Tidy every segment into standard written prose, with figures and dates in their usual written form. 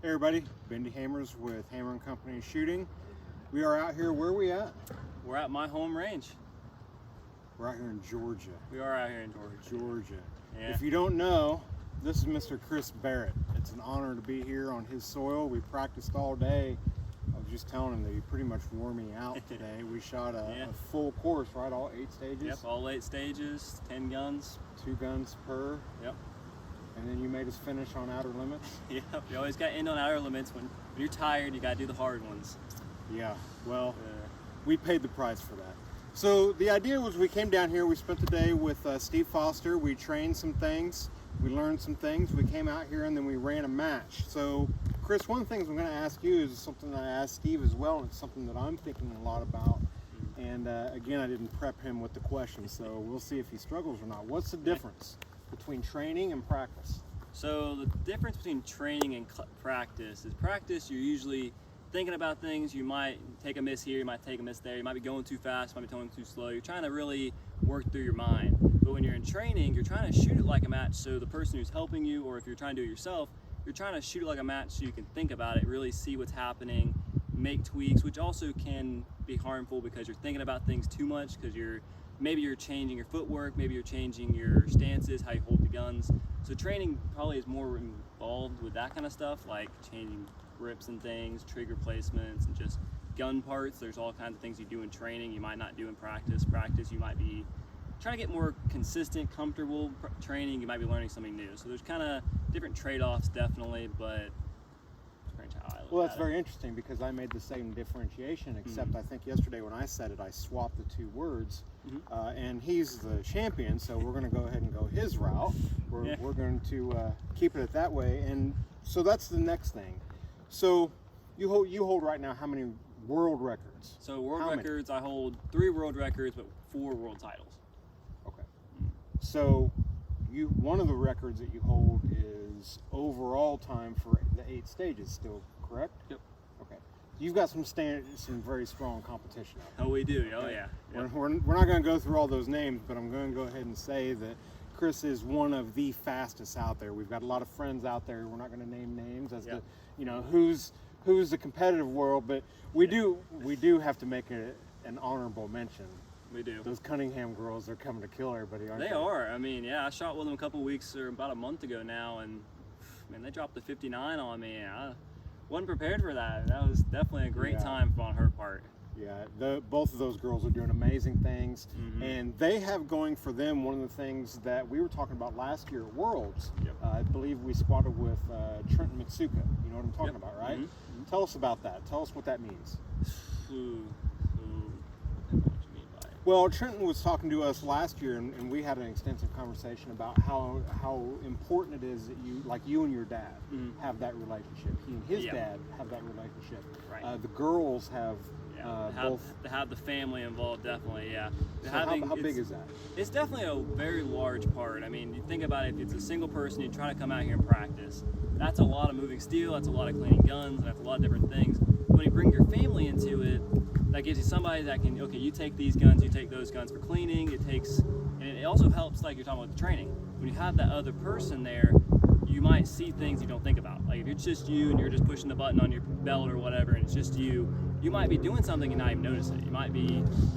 Hey everybody, Bendy Hammers with Hammer & Company Shooting. We are out here, where are we at? We're at my home range. We're out here in Georgia. We are out here in Georgia. Yeah. If you don't know, this is Mr. Chris Barrett. It's an honor to be here on his soil. We practiced all day. I was just telling him that he pretty much wore me out today. We shot a full course, right? All 8 stages? Yep, all 8 stages, 10 guns. 2 guns per. Yep. And then you made us finish on outer limits? Yep, you always got to end on outer limits. When you're tired, you got to do the hard ones. Yeah, well, we paid the price for that. So the idea was we came down here, we spent the day with Steve Foster, we trained some things, we learned some things, we came out here and then we ran a match. So Chris, one of the things I'm going to ask you is something that I asked Steve as well, and it's something that I'm thinking a lot about. And again, I didn't prep him with the question, so we'll see if he struggles or not. What's the difference between training and practice? So the difference between training and practice is practice, you're usually thinking about things. You might take a miss here, you might take a miss there, you might be going too fast, you might be going too slow. You're trying to really work through your mind. But when you're in training, you're trying to shoot it like a match, so the person who's helping you, or if you're trying to do it yourself, you're trying to shoot it like a match so you can think about it, really see what's happening, make tweaks, which also can be harmful because you're thinking about things too much, because maybe you're changing your footwork, maybe you're changing your stances, how you hold the guns. So training probably is more involved with that kind of stuff, like changing grips and things, trigger placements, and just gun parts. There's all kinds of things you do in training you might not do in practice. Practice, you might be trying to get more consistent, comfortable. Training, you might be learning something new. So there's kind of different trade-offs, definitely, but well, that's very interesting because I made the same differentiation, except I think yesterday when I said it, I swapped the 2 words. And he's the champion, so we're going to go ahead and go his route. We're going to keep it that way, and so that's the next thing. So you hold right now how many world records? So world records, I hold 3 world records, but 4 world titles. Okay. So one of the records that you hold is overall time for the 8 stages still, correct? Yep. Okay. You've got some very strong competition out there. Oh, we do. Oh, okay? yeah. Yep. We're not going to go through all those names, but I'm going to go ahead and say that Chris is one of the fastest out there. We've got a lot of friends out there. We're not going to name names as to, you know, who's the competitive world, but we do have to make an honorable mention. We do. Those Cunningham girls are coming to kill everybody, aren't they? They are. I mean, yeah, I shot with them a couple weeks or about a month ago now, and man, they dropped the 59 on me. I wasn't prepared for that. That was definitely a great time on her part. Yeah, both of those girls are doing amazing things, and they have going for them one of the things that we were talking about last year at Worlds. I believe we squatted with Trenton Mitsuka. You know what I'm talking about, right? Tell us about that. Tell us what that means. Well, Trenton was talking to us last year, and we had an extensive conversation about how important it is that you and your dad have that relationship. He and his dad have that relationship. Right. The girls have both. To have the family involved, definitely, yeah. So how big is that? It's definitely a very large part. I mean, you think about it, if it's a single person, you try to come out here and practice. That's a lot of moving steel, that's a lot of cleaning guns, and that's a lot of different things. When you bring your family into it, that gives you somebody that can, okay, you take these guns, you take those guns for cleaning. And it also helps, like you're talking about the training. When you have that other person there, you might see things you don't think about. Like if it's just you and you're just pushing the button on your belt or whatever, and it's just you might be doing something and not even notice it. You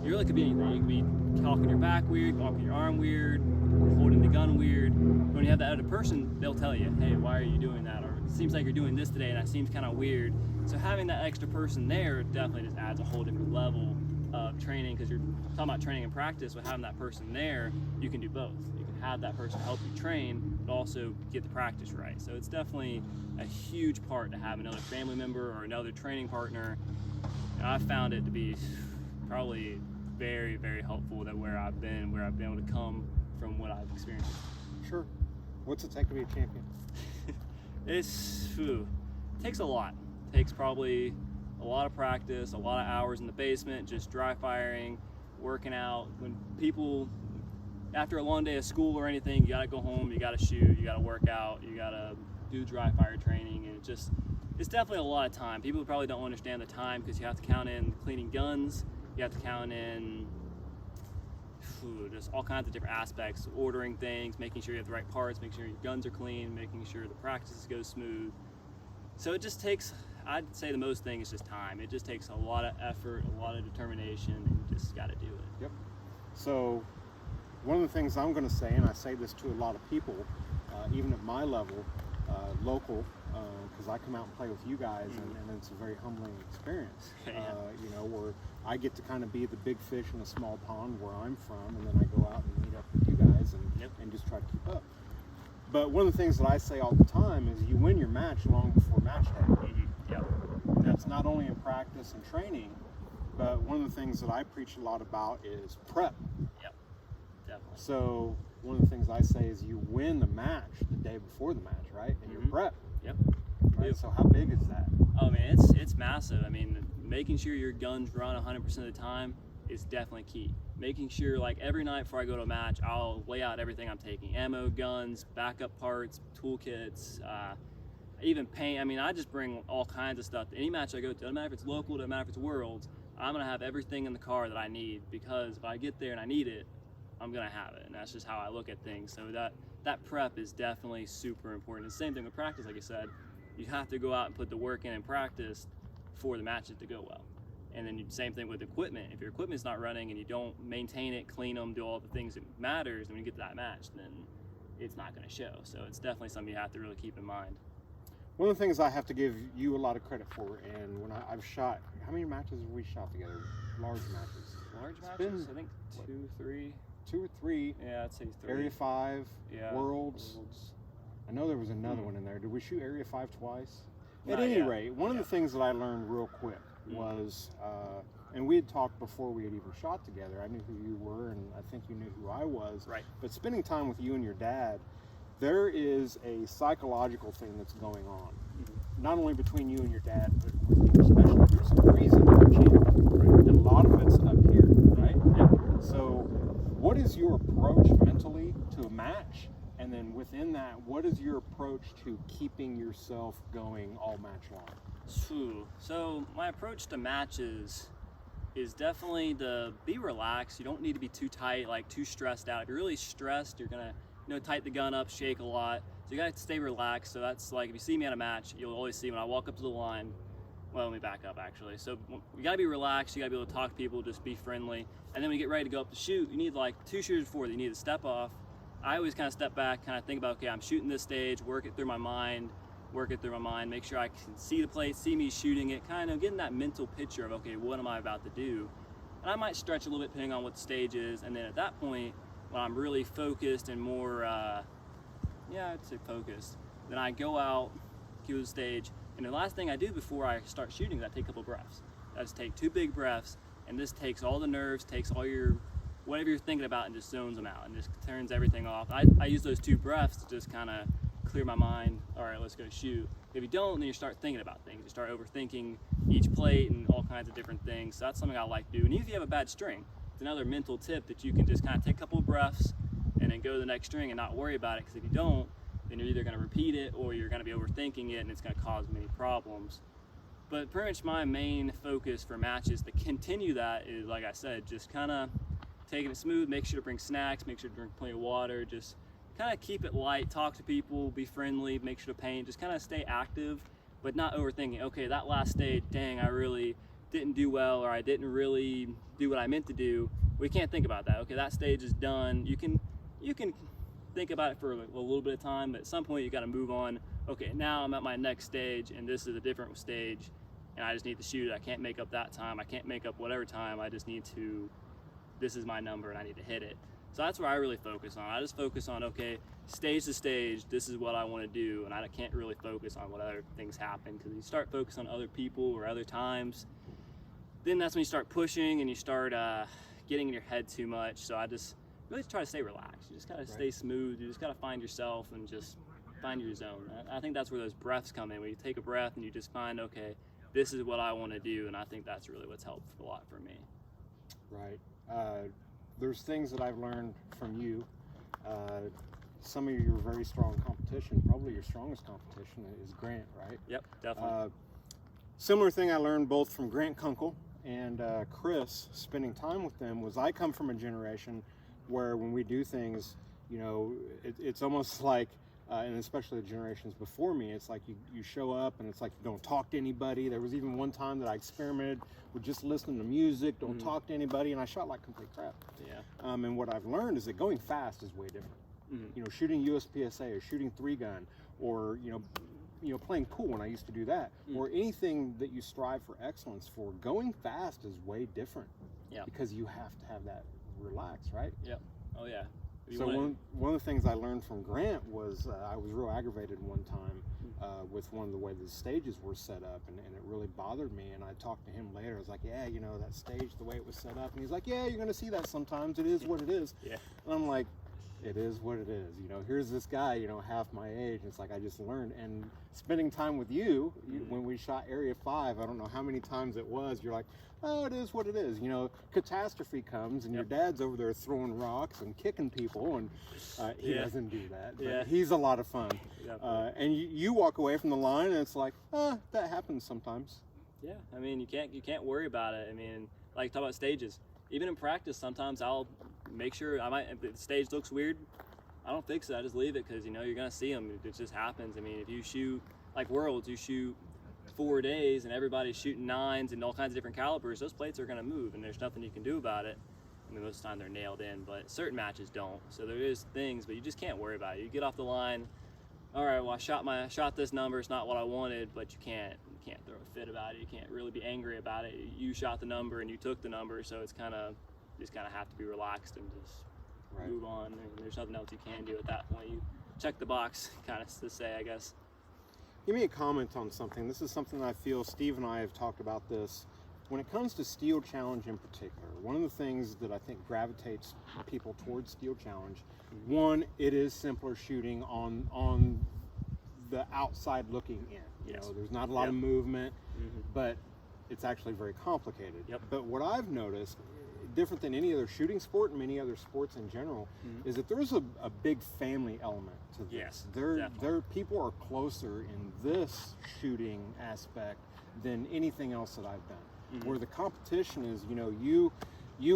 really could be anything. You could be cocking your back weird, cocking your arm weird, holding the gun weird. When you have that other person, they'll tell you, hey, why are you doing that? Or it seems like you're doing this today and that seems kind of weird. So having that extra person there definitely just adds a whole different level of training, because you're talking about training and practice. With having that person there, you can do both. You can have that person help you train, but also get the practice right. So it's definitely a huge part to have another family member or another training partner. And I've found it to be probably very, very helpful that where I've been able to come from what I've experienced. Sure. What's it take to be a champion? It takes a lot. It takes probably a lot of practice, a lot of hours in the basement, just dry firing, working out. When people, after a long day of school or anything, you gotta go home, you gotta shoot, you gotta work out, you gotta do dry fire training, and it's definitely a lot of time. People probably don't understand the time because you have to count in cleaning guns, you have to count in just all kinds of different aspects, ordering things, making sure you have the right parts, making sure your guns are clean, making sure the practices go smooth. So it just takes, I'd say the most thing is just time. It just takes a lot of effort, a lot of determination, and you just got to do it. Yep. So one of the things I'm going to say, and I say this to a lot of people, even at my level, local, because I come out and play with you guys, and it's a very humbling experience. You know, where I get to kind of be the big fish in a small pond where I'm from, and then I go out and meet up with you guys and just try to keep up. But one of the things that I say all the time is you win your match long before match day. Yep. That's not only in practice and training, but one of the things that I preach a lot about is prep. Yep, definitely. So one of the things I say is you win the match the day before the match, right? And your prep. Yep. Right? So how big is that? Oh man, it's massive. I mean, making sure your guns run 100% of the time is definitely key. Making sure, like, every night before I go to a match, I'll lay out everything I'm taking: ammo, guns, backup parts, toolkits, even paint. I mean, I just bring all kinds of stuff to any match I go to. Doesn't matter if it's local, doesn't matter if it's Worlds. I'm gonna have everything in the car that I need, because if I get there and I need it, I'm gonna have it. And that's just how I look at things. So that prep is definitely super important. The same thing with practice, like I said. You have to go out and put the work in practice for the matches to go well. And then same thing with equipment. If your equipment's not running and you don't maintain it, clean them, do all the things that matters, and when you get to that match, then it's not going to show. So it's definitely something you have to really keep in mind. One of the things I have to give you a lot of credit for, and when I've shot, how many matches have we shot together? Large matches. Large matches? I think 2, 3. 2 or 3. Yeah, I'd say 3. Area 5, yeah, Worlds. I know there was another one in there. Did we shoot Area 5 twice? At Not any yet. rate, one of the things that I learned real quick was, and we had talked before we had even shot together. I knew who you were, and I think you knew who I was. Right. But spending time with you and your dad, there is a psychological thing that's going on. Not only between you and your dad, but with you especially. There's a reason you're a champion. Right? And a lot of it's up here, right? Yep. So what is your approach mentally to a match? And then within that, what is your approach to keeping yourself going all match long? So my approach to matches is definitely to be relaxed. You don't need to be too tight, like too stressed out. If you're really stressed, you're gonna tighten the gun up, shake a lot. So you gotta stay relaxed. So that's like, if you see me at a match, you'll always see when I walk up to the line. Well, let me back up actually. So you gotta be relaxed. You gotta be able to talk to people, just be friendly. And then when you get ready to go up to shoot, you need like 2 shooters before that. You need to step off. I always kind of step back, kind of think about, okay, I'm shooting this stage, work it through my mind, make sure I can see the place, see me shooting it, kind of getting that mental picture of, okay, what am I about to do? And I might stretch a little bit depending on what the stage is, and then at that point, when I'm really focused and more, I'd say focused, then I go out, cue the stage, and the last thing I do before I start shooting is I take a couple breaths. I just take 2 big breaths, and this takes all the nerves, takes all your whatever you're thinking about, and just zones them out and just turns everything off. I use those 2 breaths to just kind of clear my mind. All right, let's go shoot. If you don't, then you start thinking about things. You start overthinking each plate and all kinds of different things. So that's something I like to do. And even if you have a bad string, it's another mental tip that you can just kind of take a couple of breaths and then go to the next string and not worry about it. Because if you don't, then you're either going to repeat it or you're going to be overthinking it, and it's going to cause many problems. But pretty much my main focus for matches to continue that is, like I said, just kind of taking it smooth, make sure to bring snacks, make sure to drink plenty of water, just kind of keep it light, talk to people, be friendly, make sure to paint, just kind of stay active, but not overthinking. Okay, that last stage, dang, I really didn't do well, or I didn't really do what I meant to do. We can't think about that. Okay, that stage is done. You can think about it for a little bit of time, but at some point you got to move on. Okay, now I'm at my next stage, and this is a different stage, and I just need to shoot it. I can't make up that time. I can't make up whatever time. I just need to, this is my number and I need to hit it. So that's where I really focus on. I just focus on, okay, stage to stage, this is what I want to do, and I can't really focus on what other things happen, because you start focusing on other people or other times, then that's when you start pushing and you start getting in your head too much. So I just really try to stay relaxed. You just gotta stay smooth. You just gotta find yourself and just find your zone. I think that's where those breaths come in, where you take a breath and you just find, okay, this is what I want to do, and I think that's really what's helped a lot for me. Right. There's things that I've learned from you. Some of your very strong competition, probably your strongest competition, is Grant, right? Yep, definitely. Similar thing I learned both from Grant Kunkel and Chris, spending time with them, was I come from a generation where when we do things, you know, it's almost like and especially the generations before me, it's like you show up and it's like you don't talk to anybody. There was even one time that I experimented with just listening to music, don't talk to anybody, and I shot like complete crap. Yeah. And what I've learned is that going fast is way different. You know, shooting USPSA or shooting 3-gun, or you know, playing pool when I used to do that, or anything that you strive for excellence for, going fast is way different. Yeah. Because you have to have that relax, right? Yep. Oh yeah. So one of the things I learned from Grant was I was real aggravated one time with one of the way the stages were set up, and it really bothered me. And I talked to him later. I was like, yeah, you know, that stage, the way it was set up. And he's like, yeah, you're going to see that sometimes. It is what it is. Yeah. And I'm like, it is what it is. You know, here's this guy, you know, half my age. It's like I just learned. And spending time with you, when we shot Area 5, I don't know how many times it was, you're like, oh, it is what it is. You know, catastrophe comes and your dad's over there throwing rocks and kicking people, and he doesn't do that. But he's a lot of fun. And you walk away from the line and it's like, that happens sometimes. Yeah, I mean, you can't worry about it. I mean, like talk about stages. Even in practice, sometimes I'll make sure if the stage looks weird, I don't fix it. I just leave it, because you know you're gonna see them. It just happens. I mean, if you shoot like Worlds, you shoot 4 days and everybody's shooting 9s and all kinds of different calibers, those plates are gonna move, and there's nothing you can do about it. I mean, most of the time they're nailed in, but certain matches don't. So there is things, but you just can't worry about it. You get off the line. All right, well, I shot this number. It's not what I wanted, but you can't throw a fit about it. You can't really be angry about it. You shot the number and you took the number, so it's just kind of have to be relaxed and just move on. And there's nothing else you can do at that point. You check the box, kind of to say, I guess. Give me a comment on something. This is something I feel Steve and I have talked about this. When it comes to Steel Challenge in particular, one of the things that I think gravitates people towards Steel Challenge, one, it is simpler shooting on the outside looking in. You know, there's not a lot of movement, but it's actually very complicated. But what I've noticed, different than any other shooting sport and many other sports in general, is that there's a big family element to this. There people are closer in this shooting aspect than anything else that I've done. Where the competition is, you know, you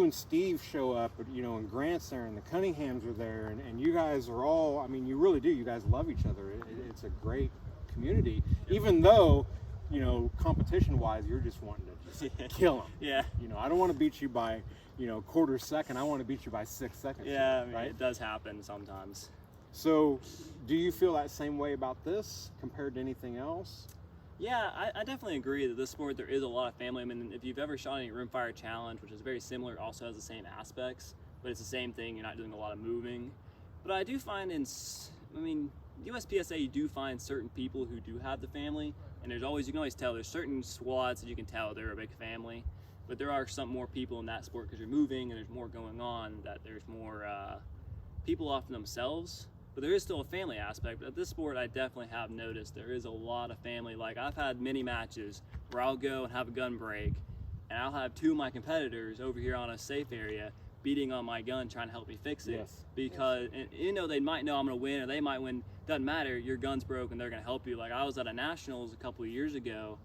and Steve show up, you know, and Grant's there and the Cunninghams are there, and you guys are all, I mean, you really do, you guys love each other. It's a great community, even though, you know, competition wise, you're just wanting to just kill them. You know, I don't want to beat you by, you know, quarter second. I want to beat you by 6 seconds. I mean, it does happen sometimes. So do you feel that same way about this compared to anything else? Yeah, I definitely agree that this sport, there is a lot of family. I mean, if you've ever shot any Rimfire Challenge, which is very similar, also has the same aspects, but it's the same thing. You're not doing a lot of moving. But I do find USPSA, you do find certain people who do have the family, and you can always tell there's certain squads that you can tell they're a big family, but there are some more people in that sport because you're moving and there's more going on, that there's more people off themselves, but there is still a family aspect. But at this sport, I definitely have noticed there is a lot of family. Like, I've had many matches where I'll go and have a gun break, and I'll have 2 of my competitors over here on a safe area beating on my gun trying to help me fix it. Because and, you know, they might know I'm gonna win or they might win. Doesn't matter, your gun's broke and they're gonna help you. Like, I was at a nationals a couple of years ago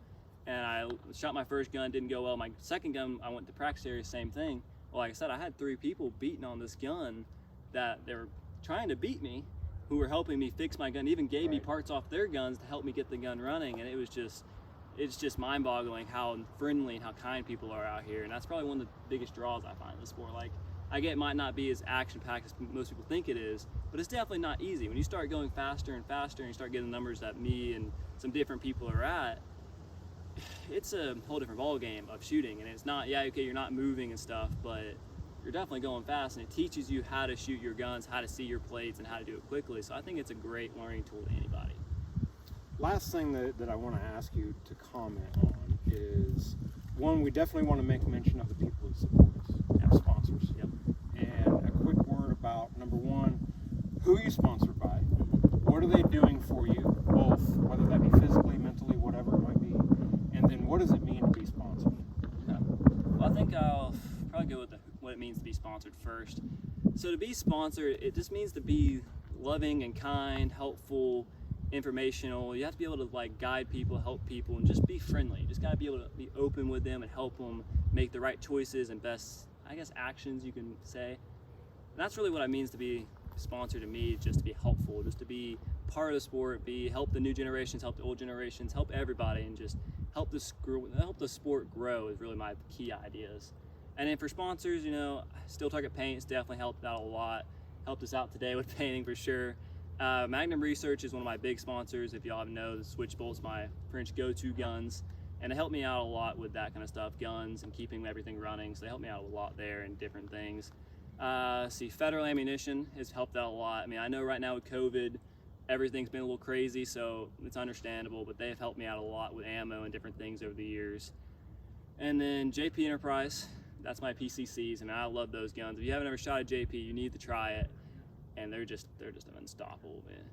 and I shot my first gun, didn't go well. My second gun, I went to practice area, same thing. Well, like I said, I had 3 people beating on this gun that they were trying to beat me, who were helping me fix my gun, even gave me parts off their guns to help me get the gun running. And it's just mind-boggling how friendly and how kind people are out here. And that's probably one of the biggest draws I find in the sport. Like, I get it might not be as action-packed as most people think it is, but it's definitely not easy. When you start going faster and faster and you start getting the numbers that me and some different people are at, it's a whole different ball game of shooting. And it's not, you're not moving and stuff, but you're definitely going fast, and it teaches you how to shoot your guns, how to see your plates, and how to do it quickly. So I think it's a great learning tool to anybody. Last thing that I want to ask you to comment on is, one, we definitely want to make mention of the people who support us, our sponsors. And a quick word about, number one, who you sponsored by. What are they doing for you, both, whether that be physically, mentally, whatever it might be, and then what does it mean to be sponsored? Well, I think I'll probably go with what it means to be sponsored first. So to be sponsored, it just means to be loving and kind, helpful, informational. You have to be able to like guide people, help people, and just be friendly. You just got to be able to be open with them and help them make the right choices and best, I guess, actions you can say. And that's really what it means to be sponsored to me, just to be helpful, just to be part of the sport, B, help the new generations, help the old generations, help everybody, and just help the sport grow is really my key ideas. And then for sponsors, you know, Steel Target Paint's definitely helped out a lot. Helped us out today with painting for sure. Magnum Research is one of my big sponsors. If y'all haven't know, the Switch Bolt's my pretty much go-to guns, and it helped me out a lot with that kind of stuff, guns and keeping everything running. So they helped me out a lot there and different things. Federal Ammunition has helped out a lot. I mean, I know right now with COVID, everything's been a little crazy, so it's understandable, but they've helped me out a lot with ammo and different things over the years. And then JP Enterprise, that's my PCCs. I mean, I love those guns. If you haven't ever shot a JP, you need to try it. And they're just unstoppable, man.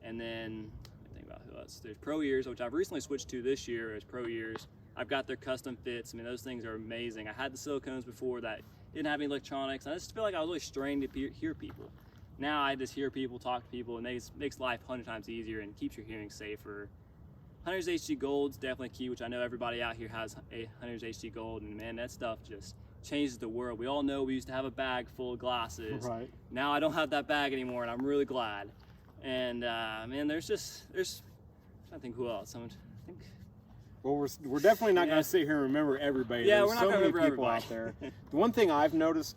And then think about who else. There's Pro Years, which I've recently switched to this year as Pro Years. I've got their custom fits. I mean, those things are amazing. I had the silicones before that didn't have any electronics. I just feel like I was really strained to hear people. Now I just hear people, talk to people, and it makes life 100 times easier and keeps your hearing safer. Hunter's HD Gold's definitely key, which I know everybody out here has a Hunter's HD Gold, and man, that stuff just changes the world. We all know we used to have a bag full of glasses. Right. Now I don't have that bag anymore, and I'm really glad. And man, there's I don't think who else. I think. Well, we're definitely not going to sit here and remember everybody. Yeah, There's we're not so going to many remember people everybody. out there. The one thing I've noticed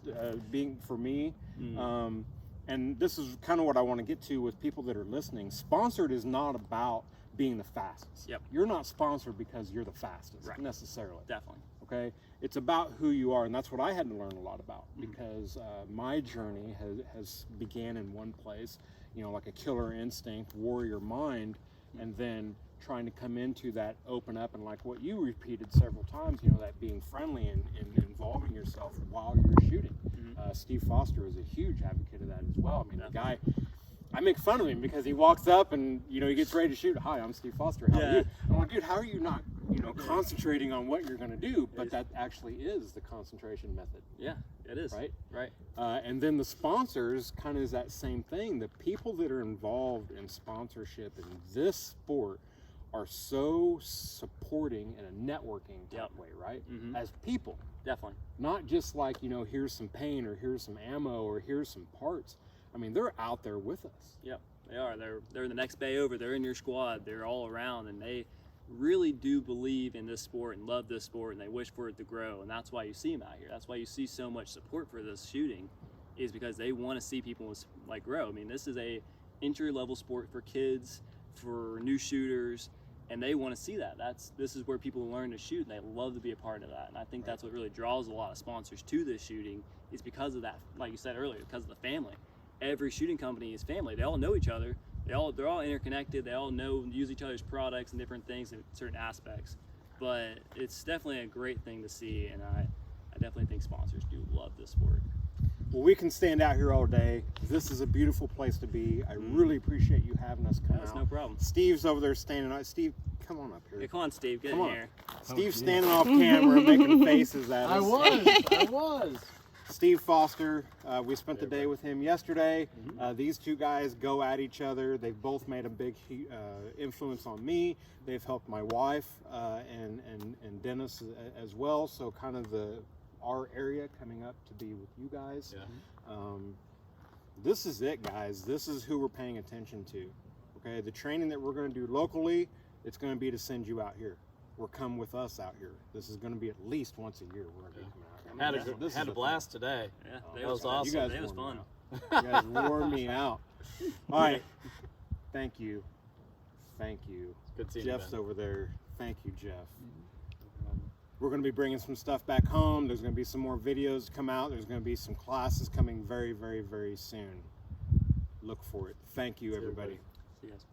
being for me, and this is kind of what I want to get to with people that are listening, sponsored is not about being the fastest. Yep. You're not sponsored because you're the fastest, right, necessarily. Definitely. Okay? It's about who you are, and that's what I had to learn a lot about, because my journey has began in one place, you know, like a killer instinct, warrior mind, and then trying to come into that open up, and like what you repeated several times, you know, that being friendly and involving yourself while you're shooting. Steve Foster is a huge advocate of that as well. I mean, the guy, I make fun of him because he walks up and, you know, he gets ready to shoot. Hi, I'm Steve Foster. How are you? I'm like, dude, how are you not, you know, concentrating on what you're going to do? But that actually is the concentration method. Yeah, it is. Right? Right. And then the sponsors kind of is that same thing. The people that are involved in sponsorship in this sport are so supporting in a networking type way, right? As people. Definitely. Not just like, you know, here's some paint or here's some ammo or here's some parts. I mean, they're out there with us. Yep, they are. They're the next bay over. They're in your squad. They're all around, and they really do believe in this sport and love this sport, and they wish for it to grow. And that's why you see them out here. That's why you see so much support for this shooting, is because they want to see people like grow. I mean, this is a entry-level sport for kids, for new shooters, and they want to see that. This is where people learn to shoot, and they love to be a part of that. And I think that's what really draws a lot of sponsors to this shooting, is because of that. Like you said earlier, because of the family. Every shooting company is family. They all know each other. They're all interconnected. They all use each other's products and different things in certain aspects. But it's definitely a great thing to see, and I definitely think sponsors do love this sport. Well, we can stand out here all day. This is a beautiful place to be. I really appreciate you having us come out. No problem. Steve's over there standing out. Steve, come on up here. Yeah, come on, Steve. Get Come in on. here. Steve's standing off camera making faces at us. I was. Steve Foster, we spent the day with him yesterday. These two guys go at each other. They've both made a big influence on me. They've helped my wife and Dennis as well. So kind of our area coming up to be with you guys. Yeah. This is it, guys. This is who we're paying attention to. Okay, the training that we're going to do locally, it's going to be to send you out here, or come with us out here. This is going to be at least once a year. We're going to be coming out here. Had a blast today. Yeah, that was awesome. You guys It was wore me fun. out. You guys wore me out. All right. Thank you. Thank you. Good seeing you, Jeff's Ben. over there. Thank you, Jeff. We're going to be bringing some stuff back home. There's going to be some more videos come out. There's going to be some classes coming very, very, very soon. Look for it. Thank you, everybody. See you guys.